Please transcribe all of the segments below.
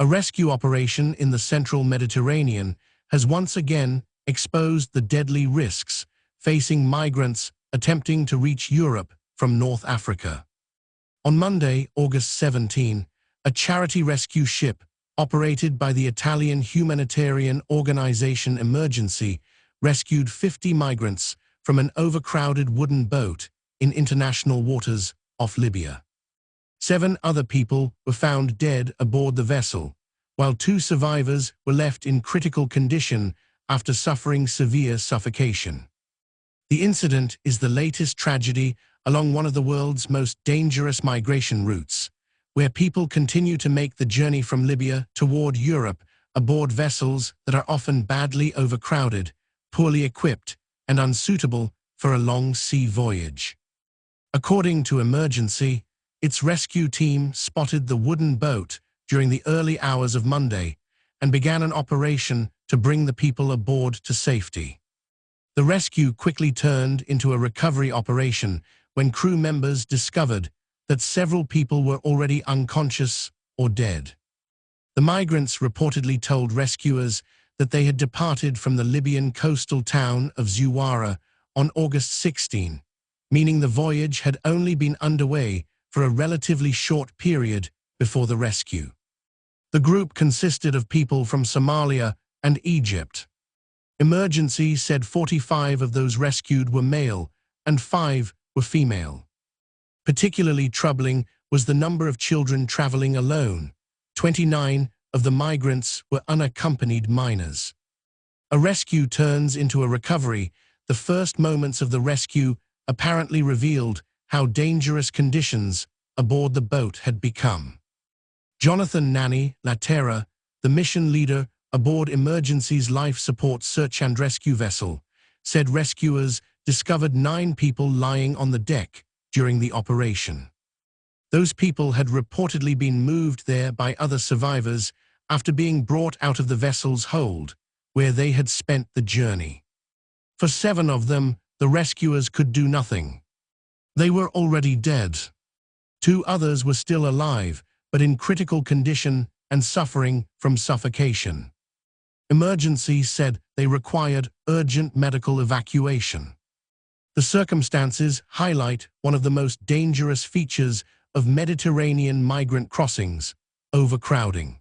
A rescue operation in the central Mediterranean has once again exposed the deadly risks facing migrants attempting to reach Europe from North Africa. On Monday, August 17, a charity rescue ship operated by the Italian humanitarian organization Emergency rescued 50 migrants from an overcrowded wooden boat in international waters off Libya. 7 other people were found dead aboard the vessel, while 2 survivors were left in critical condition after suffering severe suffocation. The incident is the latest tragedy along one of the world's most dangerous migration routes, where people continue to make the journey from Libya toward Europe aboard vessels that are often badly overcrowded, poorly equipped, and unsuitable for a long sea voyage. According to Emergency, its rescue team spotted the wooden boat during the early hours of Monday and began an operation to bring the people aboard to safety. The rescue quickly turned into a recovery operation when crew members discovered that several people were already unconscious or dead. The migrants reportedly told rescuers that they had departed from the Libyan coastal town of Zuwara on August 16, meaning the voyage had only been underway for a relatively short period before the rescue. The group consisted of people from Somalia and Egypt. Emergency said 45 of those rescued were male and 5 were female. Particularly troubling was the number of children traveling alone. 29 of the migrants were unaccompanied minors. A rescue turns into a recovery. The first moments of the rescue apparently revealed how dangerous conditions aboard the boat had become. Jonathan Nani Latera, the mission leader aboard Emergency's life support search and rescue vessel, said rescuers discovered 9 people lying on the deck during the operation. Those people had reportedly been moved there by other survivors after being brought out of the vessel's hold, where they had spent the journey. For 7 of them, the rescuers could do nothing. They were already dead. 2 others were still alive, but in critical condition and suffering from suffocation. Emergency said they required urgent medical evacuation. The circumstances highlight one of the most dangerous features of Mediterranean migrant crossings: overcrowding.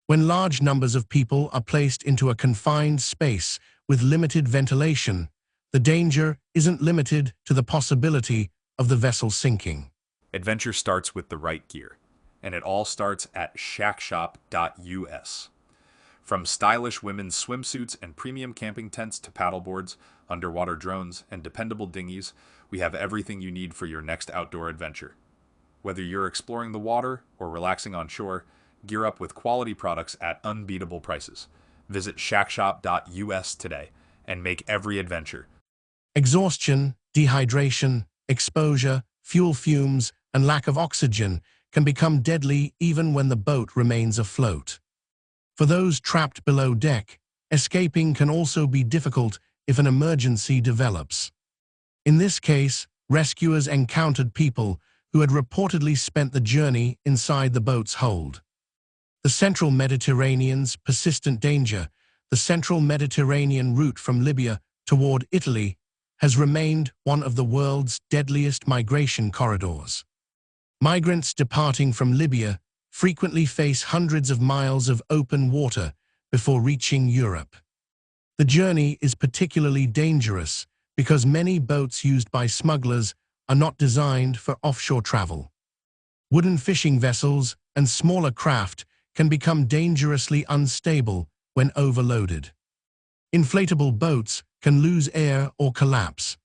When large numbers of people are placed into a confined space with limited ventilation, the danger isn't limited to the possibility of the vessel sinking. Adventure starts with the right gear, and it all starts at shackshop.us. From stylish women's swimsuits and premium camping tents to paddleboards, underwater drones, and dependable dinghies, we have everything you need for your next outdoor adventure. Whether you're exploring the water or relaxing on shore, gear up with quality products at unbeatable prices. Visit shackshop.us today and make every adventure. Exhaustion, dehydration, exposure, fuel fumes, and lack of oxygen can become deadly even when the boat remains afloat. For those trapped below deck, escaping can also be difficult if an emergency develops. In this case, rescuers encountered people who had reportedly spent the journey inside the boat's hold. The central Mediterranean's persistent danger, the central Mediterranean route from Libya toward Italy, has remained one of the world's deadliest migration corridors. Migrants departing from Libya frequently face hundreds of miles of open water before reaching Europe. The journey is particularly dangerous because many boats used by smugglers are not designed for offshore travel. Wooden fishing vessels and smaller craft can become dangerously unstable when overloaded. Inflatable boats can lose air or collapse.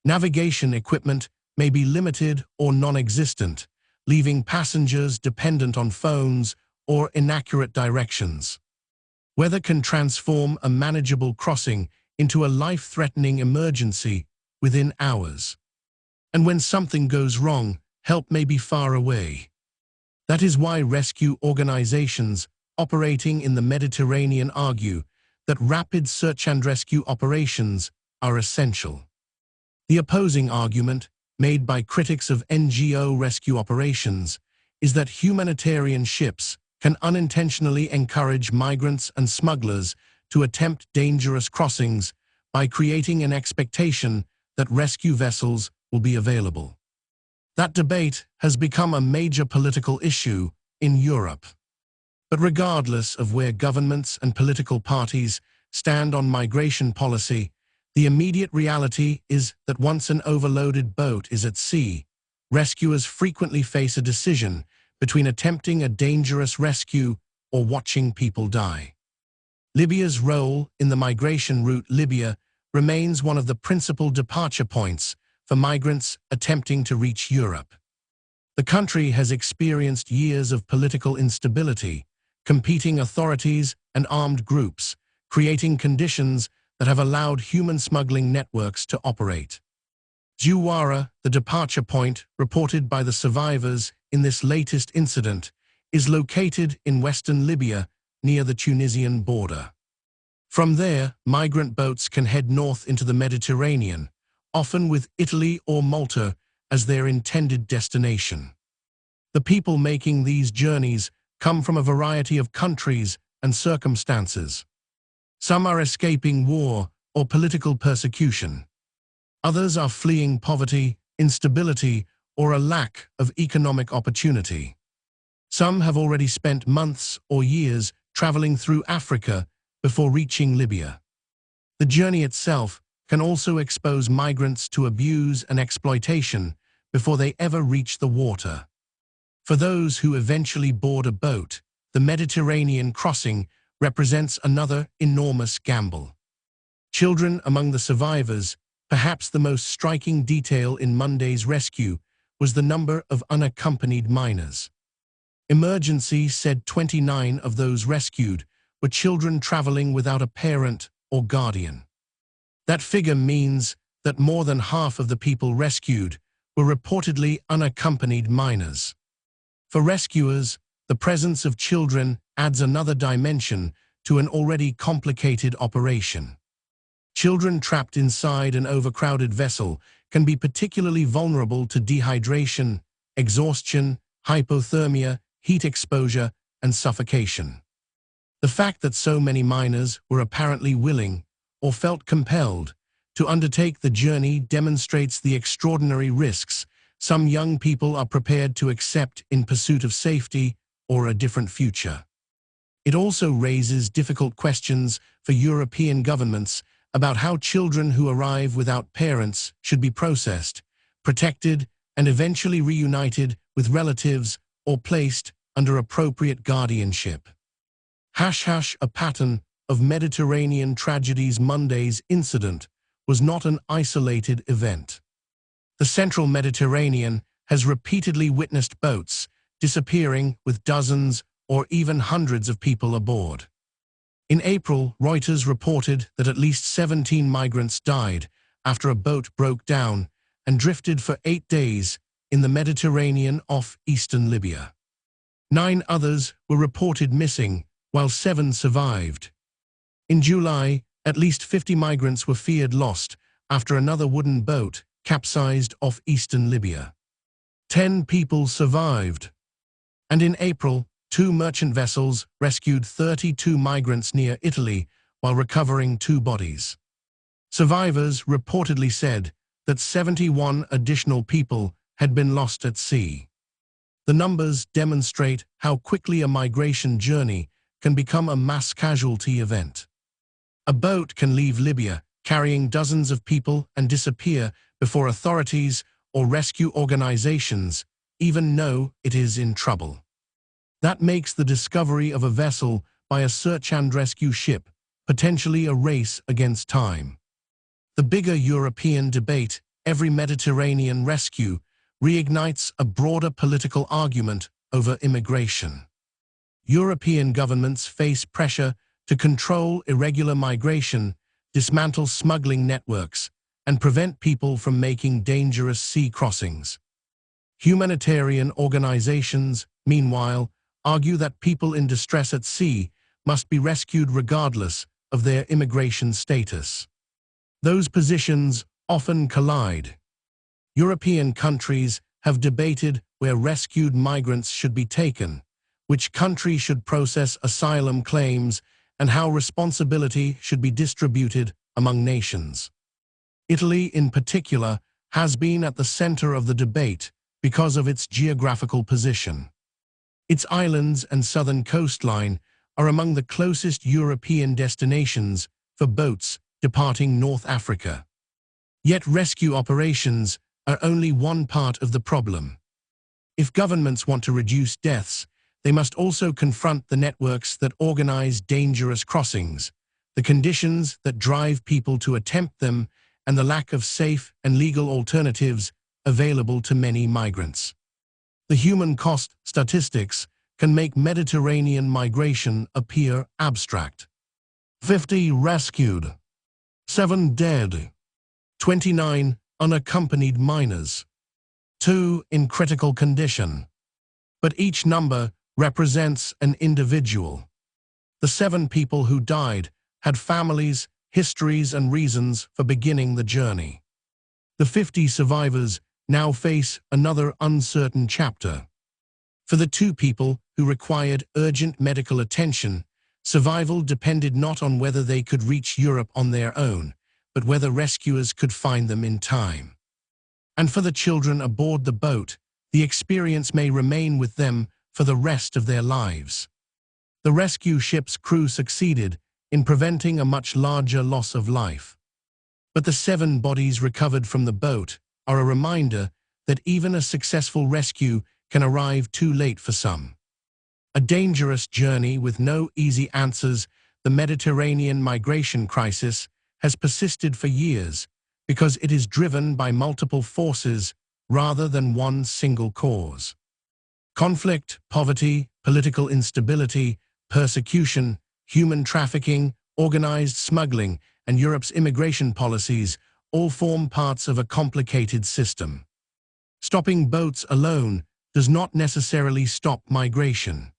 Navigation equipment may be limited or non-existent, leaving passengers dependent on phones or inaccurate directions. Weather can transform a manageable crossing into a life-threatening emergency within hours. And when something goes wrong, help may be far away. That is why rescue organizations operating in the Mediterranean argue that rapid search and rescue operations are essential. The opposing argument, made by critics of NGO rescue operations, is that humanitarian ships can unintentionally encourage migrants and smugglers to attempt dangerous crossings by creating an expectation that rescue vessels will be available. That debate has become a major political issue in Europe. But regardless of where governments and political parties stand on migration policy, the immediate reality is that once an overloaded boat is at sea, rescuers frequently face a decision between attempting a dangerous rescue or watching people die. Libya's role in the migration route Libya remains one of the principal departure points for migrants attempting to reach Europe. The country has experienced years of political instability, competing authorities and armed groups, creating conditions that have allowed human smuggling networks to operate. Zuwara, the departure point reported by the survivors in this latest incident, is located in western Libya near the Tunisian border. From there, migrant boats can head north into the Mediterranean, often with Italy or Malta as their intended destination. The people making these journeys come from a variety of countries and circumstances. Some are escaping war or political persecution. Others are fleeing poverty, instability, or a lack of economic opportunity. Some have already spent months or years traveling through Africa before reaching Libya. The journey itself can also expose migrants to abuse and exploitation before they ever reach the water. For those who eventually board a boat, the Mediterranean crossing represents another enormous gamble. Children among the survivors, perhaps the most striking detail in Monday's rescue, was the number of unaccompanied minors. Emergency said 29 of those rescued were children traveling without a parent or guardian. That figure means that more than half of the people rescued were reportedly unaccompanied minors. For rescuers, the presence of children adds another dimension to an already complicated operation. Children trapped inside an overcrowded vessel can be particularly vulnerable to dehydration, exhaustion, hypothermia, heat exposure, and suffocation. The fact that so many minors were apparently willing, or felt compelled, to undertake the journey demonstrates the extraordinary risks some young people are prepared to accept in pursuit of safety or a different future. It also raises difficult questions for European governments about how children who arrive without parents should be processed, protected, and eventually reunited with relatives or placed under appropriate guardianship. A pattern of Mediterranean tragedies. Monday's incident was not an isolated event. The central Mediterranean has repeatedly witnessed boats disappearing with dozens or even hundreds of people aboard. In April, Reuters reported that at least 17 migrants died after a boat broke down and drifted for 8 days in the Mediterranean off eastern Libya. 9 others were reported missing, while 7 survived. In July, at least 50 migrants were feared lost after another wooden boat capsized off eastern Libya. 10 people survived. And in April, 2 merchant vessels rescued 32 migrants near Italy while recovering 2 bodies. Survivors reportedly said that 71 additional people had been lost at sea. The numbers demonstrate how quickly a migration journey can become a mass casualty event. A boat can leave Libya carrying dozens of people and disappear before authorities or rescue organizations even know it is in trouble. That makes the discovery of a vessel by a search and rescue ship potentially a race against time. The bigger European debate, every Mediterranean rescue, reignites a broader political argument over immigration. European governments face pressure to control irregular migration, dismantle smuggling networks, and prevent people from making dangerous sea crossings. Humanitarian organizations, meanwhile, argue that people in distress at sea must be rescued regardless of their immigration status. Those positions often collide. European countries have debated where rescued migrants should be taken, which country should process asylum claims, and how responsibility should be distributed among nations. Italy, in particular, has been at the center of the debate because of its geographical position. Its islands and southern coastline are among the closest European destinations for boats departing North Africa. Yet rescue operations are only one part of the problem. If governments want to reduce deaths, they must also confront the networks that organize dangerous crossings, the conditions that drive people to attempt them, and the lack of safe and legal alternatives available to many migrants. The human cost statistics can make Mediterranean migration appear abstract. 50 rescued, 7 dead, 29 unaccompanied minors, 2 in critical condition. But each number represents an individual. The 7 people who died had families, histories, and reasons for beginning the journey. The 50 survivors now face another uncertain chapter. For the 2 people who required urgent medical attention, survival depended not on whether they could reach Europe on their own, but whether rescuers could find them in time. And for the children aboard the boat, the experience may remain with them for the rest of their lives. The rescue ship's crew succeeded in preventing a much larger loss of life. But the 7 bodies recovered from the boat are a reminder that even a successful rescue can arrive too late for some. A dangerous journey with no easy answers, the Mediterranean migration crisis has persisted for years because it is driven by multiple forces rather than one single cause. Conflict, poverty, political instability, persecution, human trafficking, organized smuggling, and Europe's immigration policies all form parts of a complicated system. Stopping boats alone does not necessarily stop migration.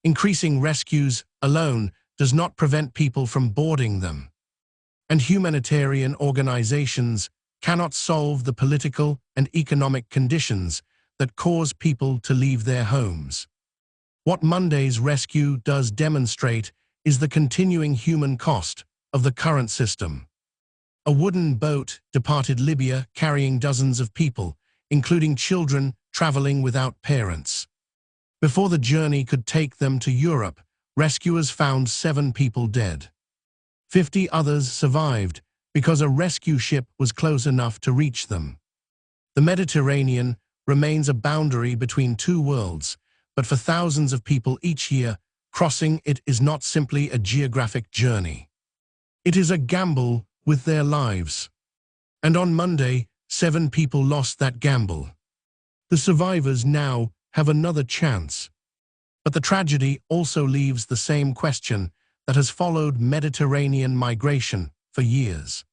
Increasing rescues alone does not prevent people from boarding them. And humanitarian organizations cannot solve the political and economic conditions that cause people to leave their homes. What Monday's rescue does demonstrate is the continuing human cost of the current system. A wooden boat departed Libya carrying dozens of people, including children traveling without parents. Before the journey could take them to Europe, rescuers found 7 people dead. 50 others survived because a rescue ship was close enough to reach them. The Mediterranean remains a boundary between 2 worlds, but for thousands of people each year, crossing it is not simply a geographic journey. It is a gamble with their lives. And on Monday, 7 people lost that gamble. The survivors now have another chance. But the tragedy also leaves the same question that has followed Mediterranean migration for years.